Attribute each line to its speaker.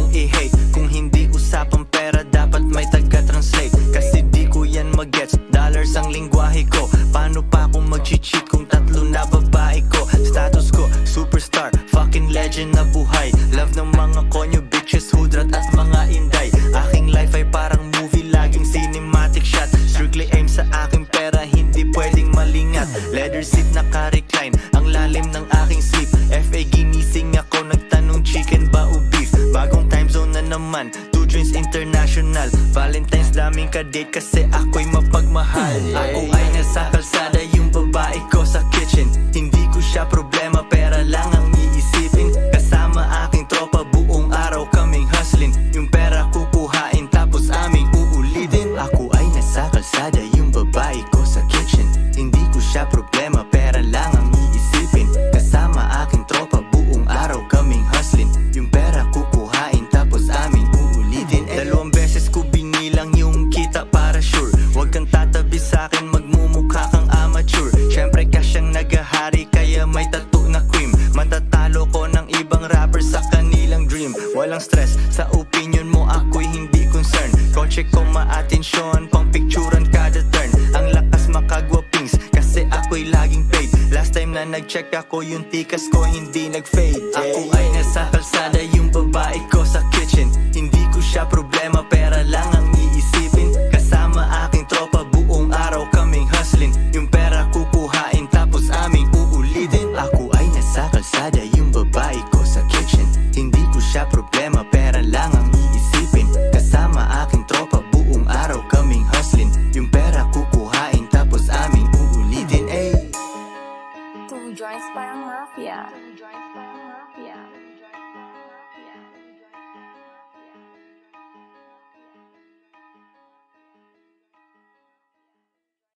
Speaker 1: kong i-hate. Kung hindi usapang pera, dapat may taga-translate. Kasi di ko yan magets, dollars ang lingwahe ko. Paano pa akong mag-cheat kung tatlo na babae ko? Status ko, superstar, fucking legend na buhay. Love ng mga konyo, bitches, hudrat at mga inday. Aking life ay parang movie, laging cinematic shot. Strictly aim sa aking pera, hindi pwedeng malingat. Leather seat naka-recline, ang lalim ng aking sleep. FA ginising ako, nagtanong chicken ba o beef. Bagong time zone na naman, 2 drinks international. Valentine's daming ka-date kasi ako'y mapagmahal. Ako ay nasa kalsada, yung babae ko sa kitchen. Hindi ko siya problema, pera lang ang iisipin. Kasama aking tropa, buong araw kaming hustling. Yung pera kukuhain tapos aming uulitin. Ako ay nasa kalsada, yung babae ko sa kitchen. Hindi ko siya problema, pera lang ang iisipin. Kasama aking tropa, buong araw kaming hustling. Yung pera kukuhain tapos aming uulitin. Dalawang beses ko binilang yung kita para sure. Huwag kang tatabi sa'kin, magmumukha kang amateur. Syempre kasyang nagahari, kaya may tattoo na cream. Matatalo ko ng ibang rapper sa kanilang dream. Walang stress, sa opinion mo ako'y hindi concern. Kotse ko maatensyon, pang picturean kada turn. Ang lakas makagwapings, kasi ako'y laging paid. Last time na nag-check ako, yung tikas ko hindi nag-fade. Ako ay nasa kalsada, yung babae ko sa kitchen. Hindi ko siya problema, pera lang ang iisipin. Kasama aking tropa, buong araw kaming hustling. Yung pera kukuhain tapos aming uulitin. Ako ay nasa kalsada, yung babae ko sa kitchen. Hindi ko siya problema, pera lang ang iisipin. Kasama aking tropa, buong araw kaming hustling. Yung pera kukuhain tapos aming uulitin.
Speaker 2: 2 joints parang mafia.